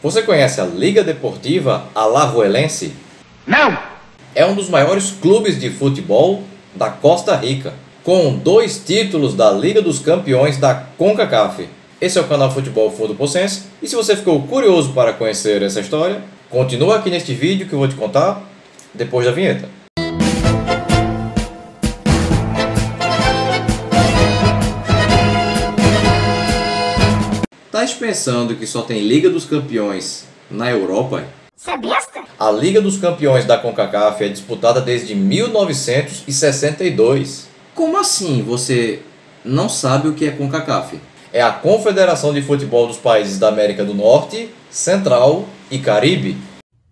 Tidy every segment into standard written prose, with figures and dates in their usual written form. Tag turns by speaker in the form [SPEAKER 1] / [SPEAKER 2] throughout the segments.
[SPEAKER 1] Você conhece a Liga Deportiva Alajuelense?
[SPEAKER 2] Não!
[SPEAKER 1] É um dos maiores clubes de futebol da Costa Rica, com 2 títulos da Liga dos Campeões da CONCACAF. Esse é o canal Futebol Fundo Possense, e se você ficou curioso para conhecer essa história, continua aqui neste vídeo que eu vou te contar depois da vinheta. Estás pensando que só tem Liga dos Campeões na Europa?
[SPEAKER 2] Você é besta?
[SPEAKER 1] A Liga dos Campeões da CONCACAF é disputada desde 1962. Como assim você não sabe o que é CONCACAF? É a Confederação de Futebol dos Países da América do Norte, Central e Caribe.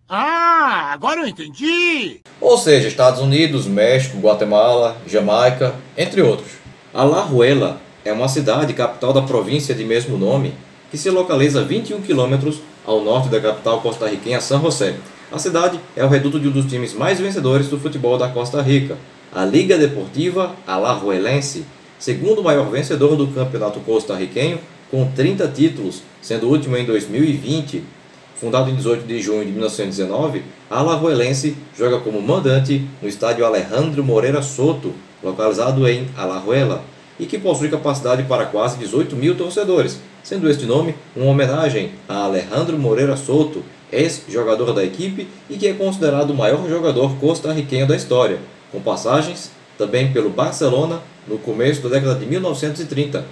[SPEAKER 2] Ah, agora eu entendi!
[SPEAKER 1] Ou seja, Estados Unidos, México, Guatemala, Jamaica, entre outros. Alajuela é uma cidade capital da província de mesmo nome, que se localiza a 21 quilômetros ao norte da capital costarriquenha San José. A cidade é o reduto de um dos times mais vencedores do futebol da Costa Rica, a Liga Deportiva Alajuelense, segundo maior vencedor do campeonato costarriquenho, com 30 títulos, sendo o último em 2020. Fundado em 18 de junho de 1919, a Alajuelense joga como mandante no estádio Alejandro Moreira Soto, localizado em Alajuela, e que possui capacidade para quase 18 mil torcedores, sendo este nome uma homenagem a Alejandro Moreira Soto, ex-jogador da equipe e que é considerado o maior jogador costarriquenho da história, com passagens também pelo Barcelona no começo da década de 1930.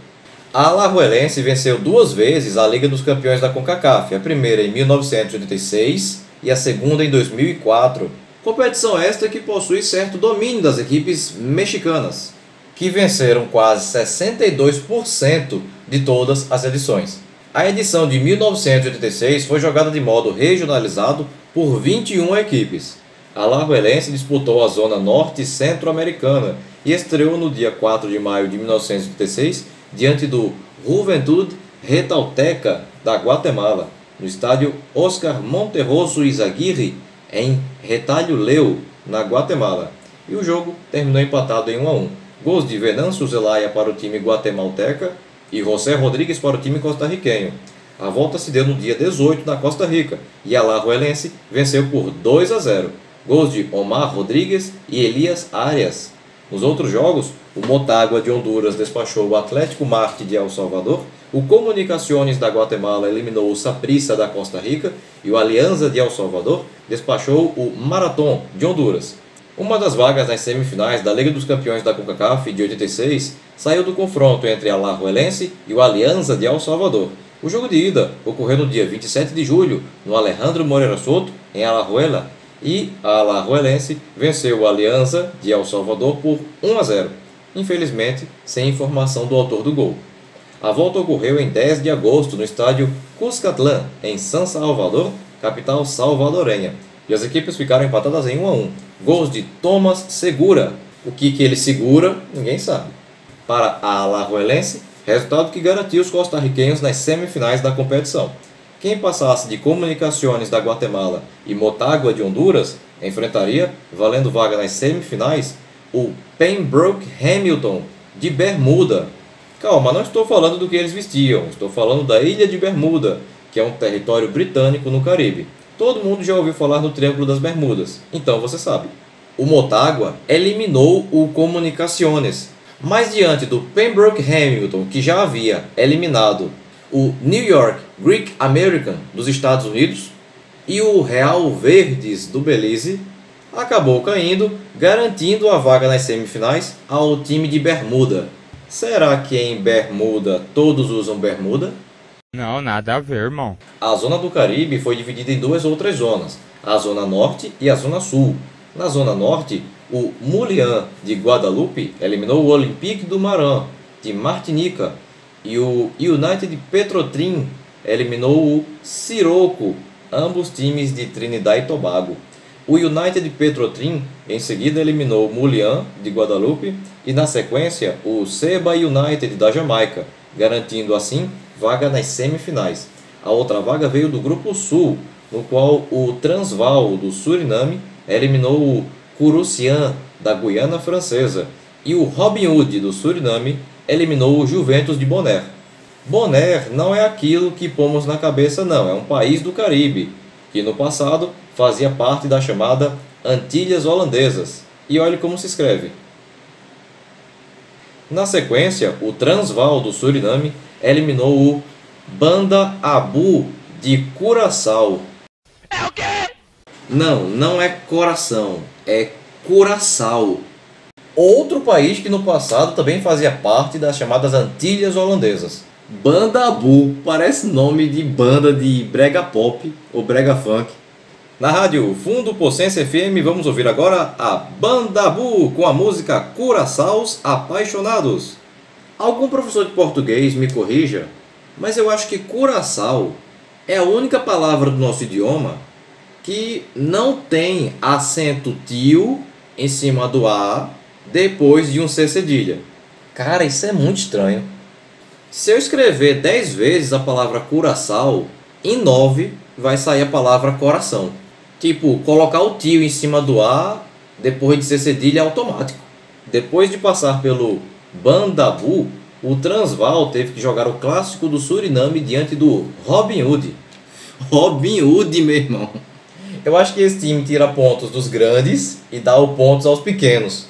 [SPEAKER 1] A Alajuelense venceu 2 vezes a Liga dos Campeões da CONCACAF, a primeira em 1986 e a segunda em 2004. Competição esta que possui certo domínio das equipes mexicanas, que venceram quase 62% de todas as edições. A edição de 1986 foi jogada de modo regionalizado por 21 equipes. A Alajuelense disputou a zona norte centro-americana e estreou no dia 4 de maio de 1986 diante do Juventud Retalteca da Guatemala, no estádio Oscar Monterroso Izaguirre, em Retalhuleu, na Guatemala. E o jogo terminou empatado em 1-1. Gols de Venâncio Zelaya para o time guatemalteca e José Rodrigues para o time costarriquenho. A volta se deu no dia 18 na Costa Rica e a Alajuelense venceu por 2-0. Gols de Omar Rodrigues e Elias Arias. Nos outros jogos, o Motagua de Honduras despachou o Atlético Marte de El Salvador, o Comunicaciones da Guatemala eliminou o Saprissa da Costa Rica e o Alianza de El Salvador despachou o Marathón de Honduras. Uma das vagas nas semifinais da Liga dos Campeões da CONCACAF de 86 saiu do confronto entre a Alajuelense e o Alianza de El Salvador. O jogo de ida ocorreu no dia 27 de julho no Alejandro Moreira Soto, em Alajuela, e a Alajuelense venceu o Alianza de El Salvador por 1-0, infelizmente sem informação do autor do gol. A volta ocorreu em 10 de agosto no estádio Cuscatlán, em San Salvador, capital salvadorenha, e as equipes ficaram empatadas em 1-1. Gols de Thomas Segura. O que ele segura, ninguém sabe. Para a Alajuelense, resultado que garantiu os costarriquenhos nas semifinais da competição. Quem passasse de Comunicaciones da Guatemala e Motagua de Honduras enfrentaria, valendo vaga nas semifinais, o Pembroke Hamilton de Bermuda. Calma, não estou falando do que eles vestiam, estou falando da Ilha de Bermuda, que é um território britânico no Caribe. Todo mundo já ouviu falar no Triângulo das Bermudas, então você sabe. O Motagua eliminou o Comunicaciones, mas diante do Pembroke Hamilton, que já havia eliminado o New York Greek American dos Estados Unidos e o Real Verdes do Belize, acabou caindo, garantindo a vaga nas semifinais ao time de Bermuda. Será que em Bermuda todos usam bermuda?
[SPEAKER 3] Não, nada a ver, irmão.
[SPEAKER 1] A zona do Caribe foi dividida em 2 outras zonas, a Zona Norte e a Zona Sul. Na Zona Norte, o Mulian de Guadalupe eliminou o Olympique du Marin de Martinica e o United Petrotrin eliminou o Siroco, ambos times de Trinidad e Tobago. O United Petrotrin em seguida eliminou o Mulian de Guadalupe e na sequência o Seba United da Jamaica, garantindo assim vaga nas semifinais. A outra vaga veio do Grupo Sul, no qual o Transvaal do Suriname eliminou o Curucian da Guiana Francesa e o Robin Hood do Suriname eliminou o Juventus de Bonaire. Bonaire não é aquilo que pomos na cabeça, não. É um país do Caribe, que no passado fazia parte da chamada Antilhas Holandesas. E olhe como se escreve. Na sequência, o Transvaal do Suriname eliminou o Banda Abu de Curaçao.
[SPEAKER 2] É o quê?
[SPEAKER 1] Não é coração, é Curaçao. Outro país que no passado também fazia parte das chamadas Antilhas Holandesas. Banda Abu, parece nome de banda de brega pop ou brega funk. Na rádio Fundo Pocense FM vamos ouvir agora a Banda Abu com a música Curaçaos Apaixonados. Algum professor de português me corrija, mas eu acho que Curaçao é a única palavra do nosso idioma que não tem acento tio em cima do A depois de um C cedilha. Cara, isso é muito estranho. Se eu escrever 10 vezes a palavra Curaçao, em 9 vai sair a palavra coração. Tipo, colocar o tio em cima do A depois de C cedilha é automático. Depois de passar pelo Banda Abu, o Transvaal teve que jogar o clássico do Suriname diante do Robin Hood. Robin Hood, meu irmão. Eu acho que esse time tira pontos dos grandes e dá os pontos aos pequenos.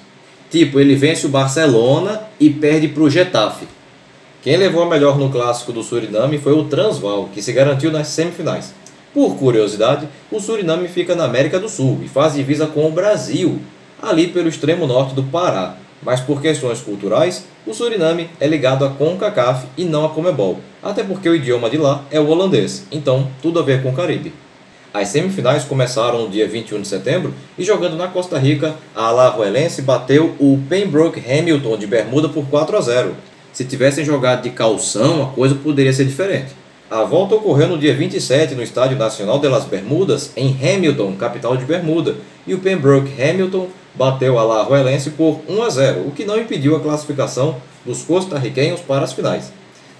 [SPEAKER 1] Tipo, ele vence o Barcelona e perde para o Getafe. Quem levou a melhor no clássico do Suriname foi o Transvaal, que se garantiu nas semifinais. Por curiosidade, o Suriname fica na América do Sul e faz divisa com o Brasil, ali pelo extremo norte do Pará. Mas por questões culturais, o Suriname é ligado à CONCACAF e não à Conmebol, até porque o idioma de lá é o holandês, então tudo a ver com o Caribe. As semifinais começaram no dia 21 de setembro e jogando na Costa Rica, a Alajuelense bateu o Pembroke Hamilton de Bermuda por 4-0. Se tivessem jogado de calção, a coisa poderia ser diferente. A volta ocorreu no dia 27 no Estádio Nacional de las Bermudas, em Hamilton, capital de Bermuda, e o Pembroke Hamilton bateu a Alajuelense por 1-0, o que não impediu a classificação dos costarriquenhos para as finais.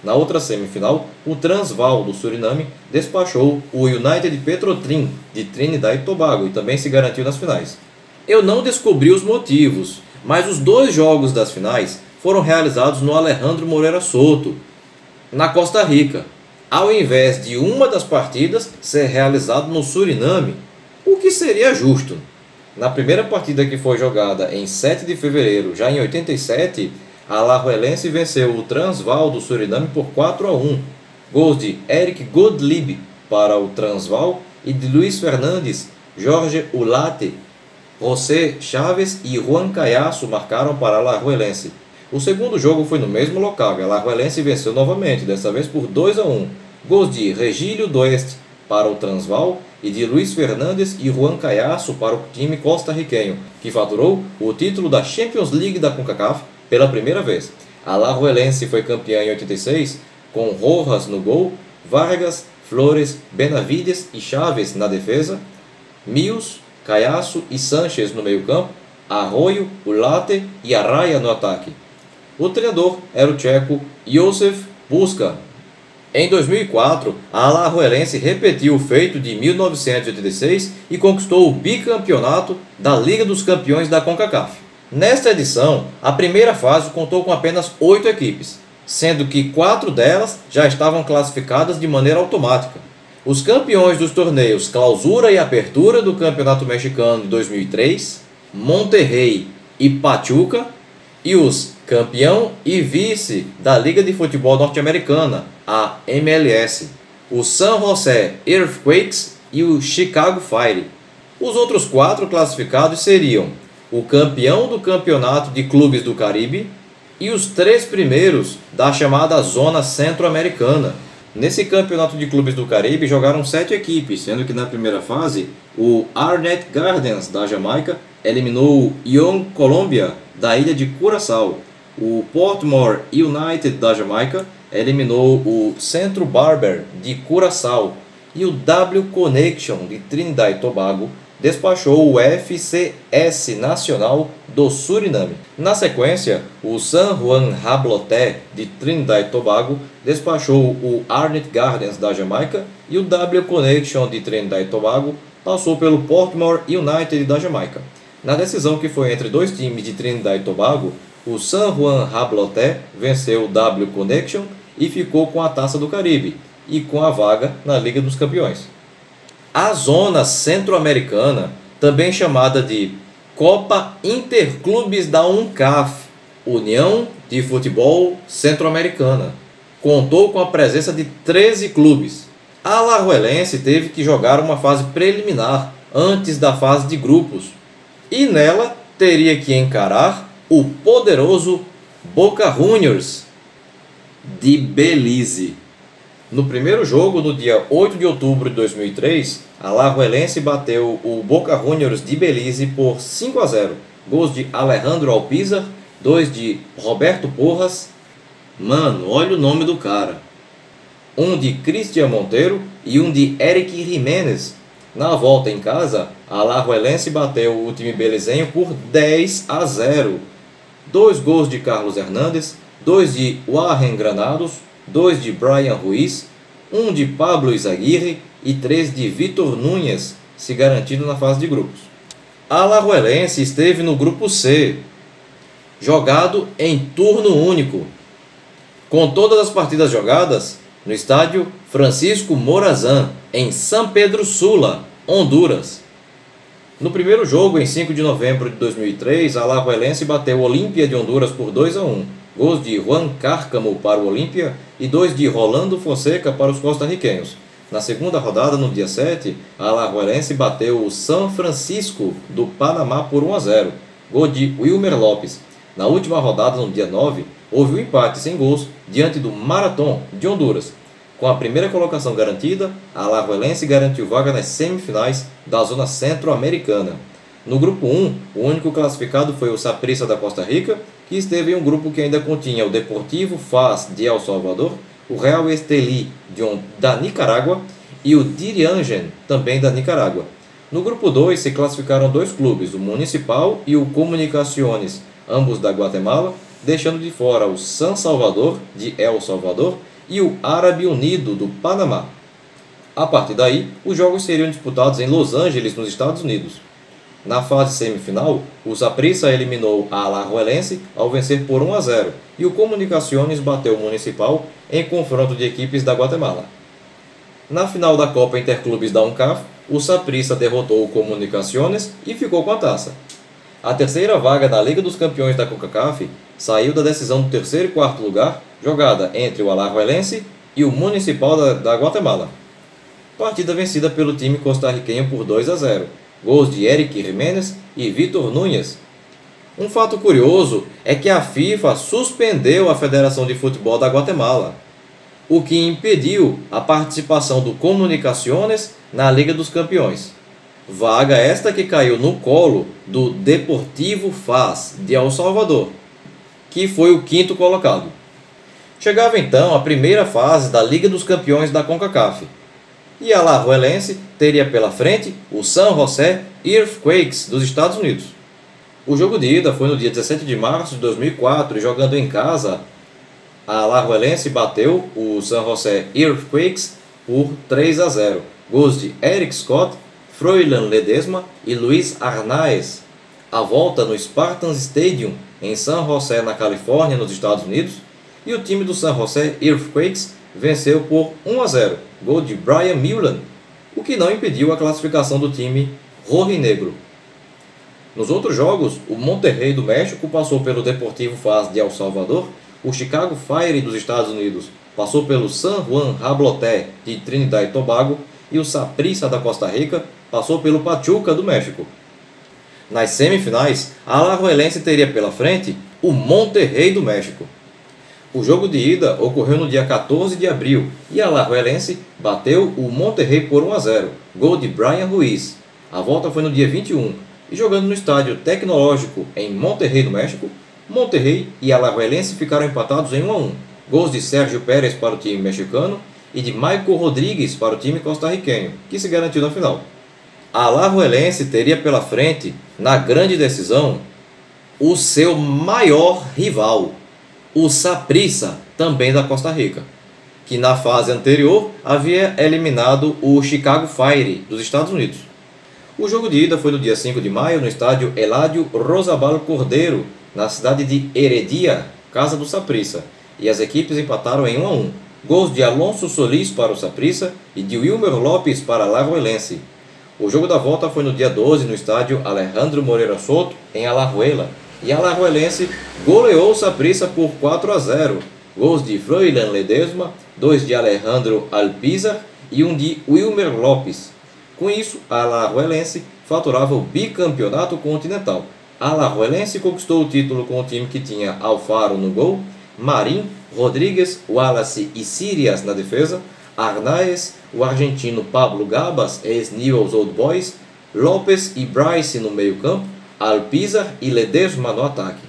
[SPEAKER 1] Na outra semifinal, o Transvaal do Suriname despachou o United Petrotrin de Trinidad e Tobago e também se garantiu nas finais. Eu não descobri os motivos, mas os 2 jogos das finais foram realizados no Alejandro Moreira Soto, na Costa Rica, ao invés de uma das partidas ser realizado no Suriname, o que seria justo. Na primeira partida, que foi jogada em 7 de fevereiro, já em 87, a Alajuelense venceu o Transvaal do Suriname por 4-1. Gols de Eric Gottlieb para o Transvaal e de Luiz Fernandes, Jorge Ulate, José Chaves e Juan Caiaço marcaram para a Alajuelense. O segundo jogo foi no mesmo local e a Alajuelense venceu novamente, dessa vez por 2-1. Gols de Regílio Doeste para o Transvaal e de Luiz Fernandes e Juan Caiaço para o time costarriquenho, que faturou o título da Champions League da CONCACAF pela primeira vez. A Alajuelense foi campeã em 86, com Rojas no gol, Vargas, Flores, Benavides e Chaves na defesa, Mills, Caiaço e Sánchez no meio-campo, Arroyo, Ulate e Arraia no ataque. O treinador era o tcheco Josef Puska. Em 2004, a Alajuelense repetiu o feito de 1986 e conquistou o bicampeonato da Liga dos Campeões da CONCACAF. Nesta edição, a primeira fase contou com apenas 8 equipes, sendo que 4 delas já estavam classificadas de maneira automática. Os campeões dos torneios Clausura e Apertura do Campeonato Mexicano de 2003, Monterrey e Pachuca, e os campeão e vice da Liga de Futebol Norte-Americana, a MLS, o San Jose Earthquakes e o Chicago Fire. Os outros 4 classificados seriam o campeão do Campeonato de Clubes do Caribe e os 3 primeiros da chamada Zona Centro-Americana. Nesse Campeonato de Clubes do Caribe jogaram 7 equipes, sendo que na primeira fase o Arnett Gardens da Jamaica eliminou o Young Colombia da ilha de Curaçao. O Portmore United da Jamaica eliminou o Centro Barber de Curaçao e o W Connection de Trinidad e Tobago despachou o FCS Nacional do Suriname. Na sequência, o San Juan Rabloté de Trinidad e Tobago despachou o Arnett Gardens da Jamaica e o W Connection de Trinidad e Tobago passou pelo Portmore United da Jamaica. Na decisão, que foi entre 2 times de Trinidad e Tobago, o San Juan Rabloté venceu o W Connection e ficou com a Taça do Caribe e com a vaga na Liga dos Campeões. A zona centro-americana, também chamada de Copa Interclubes da UNCAF, União de Futebol Centro-Americana, contou com a presença de 13 clubes. A Alajuelense teve que jogar uma fase preliminar antes da fase de grupos e nela teria que encarar o poderoso Boca Juniors de Belize. No primeiro jogo, no dia 8 de outubro de 2003, a Alajuelense bateu o Boca Juniors de Belize por 5-0. Gols de Alejandro Alpizar, 2 de Roberto Porras. Mano, olha o nome do cara. Um de Cristian Monteiro e um de Eric Jiménez. Na volta em casa, a Alajuelense bateu o time belizenho por 10-0. 2 gols de Carlos Hernández, 2 de Warren Granados, 2 de Brian Ruiz, 1 de Pablo Izaguirre e 3 de Vitor Núñez, se garantindo na fase de grupos. A Alajuelense esteve no grupo C, jogado em turno único, com todas as partidas jogadas no estádio Francisco Morazán, em San Pedro Sula, Honduras. No primeiro jogo, em 5 de novembro de 2003, a Alajuelense bateu o Olímpia de Honduras por 2-1. Gols de Juan Cárcamo para o Olímpia e 2 de Rolando Fonseca para os costarriquenhos. Na segunda rodada, no dia 7, a Alajuelense bateu o San Francisco do Panamá por 1-0. Gol de Wilmer Lopes. Na última rodada, no dia 9, houve um empate sem gols diante do Marathón de Honduras. Com a primeira colocação garantida, a Alajuelense garantiu vaga nas semifinais da zona centro-americana. No grupo 1, o único classificado foi o Saprissa da Costa Rica, que esteve em um grupo que ainda continha o Deportivo Faz de El Salvador, o Real Estelí da Nicarágua e o Diriangen, também da Nicarágua. No grupo 2 se classificaram 2 clubes, o Municipal e o Comunicaciones, ambos da Guatemala, deixando de fora o San Salvador de El Salvador e o Árabe Unido do Panamá. A partir daí, os jogos seriam disputados em Los Angeles, nos Estados Unidos. Na fase semifinal, o Saprissa eliminou a Alajuelense ao vencer por 1-0 e o Comunicaciones bateu o Municipal em confronto de equipes da Guatemala. Na final da Copa Interclubes da UNCAF, o Saprissa derrotou o Comunicaciones e ficou com a taça. A terceira vaga na Liga dos Campeões da CONCACAF saiu da decisão do terceiro e quarto lugar, jogada entre o Alajuelense e o Municipal da Guatemala. Partida vencida pelo time costarriquenho por 2-0. Gols de Eric Jiménez e Vitor Núñez. Um fato curioso é que a FIFA suspendeu a Federação de Futebol da Guatemala, o que impediu a participação do Comunicaciones na Liga dos Campeões. Vaga esta que caiu no colo do Deportivo Faz de El Salvador, que foi o 5º colocado. Chegava então a primeira fase da Liga dos Campeões da CONCACAF, e a Alajuelense teria pela frente o San José Earthquakes dos Estados Unidos. O jogo de ida foi no dia 17 de março de 2004 e jogando em casa, a Alajuelense bateu o San José Earthquakes por 3-0. Gols de Eric Scott, Froilan Ledesma e Luis Arnaez. A volta no Spartans Stadium em San José, na Califórnia, nos Estados Unidos, e o time do San José Earthquakes venceu por 1-0, gol de Brian Mullan, o que não impediu a classificação do time rojinegro. Nos outros jogos, o Monterrey do México passou pelo Deportivo Faz de El Salvador, o Chicago Fire dos Estados Unidos passou pelo San Juan Rabloté de Trinidad e Tobago e o Saprissa da Costa Rica passou pelo Pachuca do México. Nas semifinais, a Alajuelense teria pela frente o Monterrey do México. O jogo de ida ocorreu no dia 14 de abril e a Alajuelense bateu o Monterrey por 1-0, gol de Brian Ruiz. A volta foi no dia 21 e jogando no estádio Tecnológico em Monterrey do México, Monterrey e Alajuelense ficaram empatados em 1-1, gols de Sérgio Pérez para o time mexicano e de Michael Rodrigues para o time costarriquenho, que se garantiu na final. A Alajuelense teria pela frente, na grande decisão, o seu maior rival, o Saprissa, também da Costa Rica, que na fase anterior havia eliminado o Chicago Fire dos Estados Unidos. O jogo de ida foi no dia 5 de maio no estádio Eladio Rosabal Cordeiro, na cidade de Heredia, casa do Saprissa, e as equipes empataram em 1 a 1. Gols de Alonso Solís para o Saprissa e de Wilmer Lopes para Alajuelense. O jogo da volta foi no dia 12 no estádio Alejandro Moreira Soto, em Alajuela, e Alajuelense goleou o Saprissa por 4 a 0. Gols de Froilán Ledesma, 2 de Alejandro Alpizar e 1 de Wilmer Lopes. Com isso, a Alajuelense faturava o bicampeonato continental. A Alajuelense conquistou o título com o time que tinha Alfaro no gol, Marim, Rodrigues, Wallace e Sirias na defesa, Arnaez, o argentino Pablo Gabas, ex-Newell's Old Boys, Lopes e Bryce no meio-campo, Alpizar e Ledesma no ataque.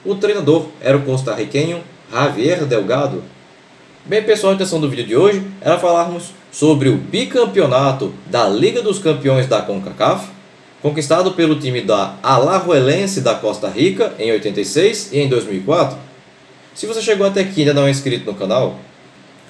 [SPEAKER 1] O treinador era o costarriquenho Javier Delgado. Bem, pessoal, a intenção do vídeo de hoje era falarmos sobre o bicampeonato da Liga dos Campeões da CONCACAF, conquistado pelo time da Alajuelense da Costa Rica em 86 e em 2004. Se você chegou até aqui e ainda não é inscrito no canal,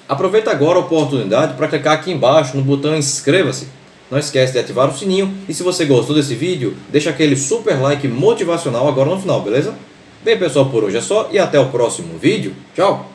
[SPEAKER 1] aproveita agora a oportunidade para clicar aqui embaixo no botão inscreva-se. Não esquece de ativar o sininho e se você gostou desse vídeo, deixa aquele super like motivacional agora no final, beleza? Bem, pessoal, por hoje é só e até o próximo vídeo. Tchau!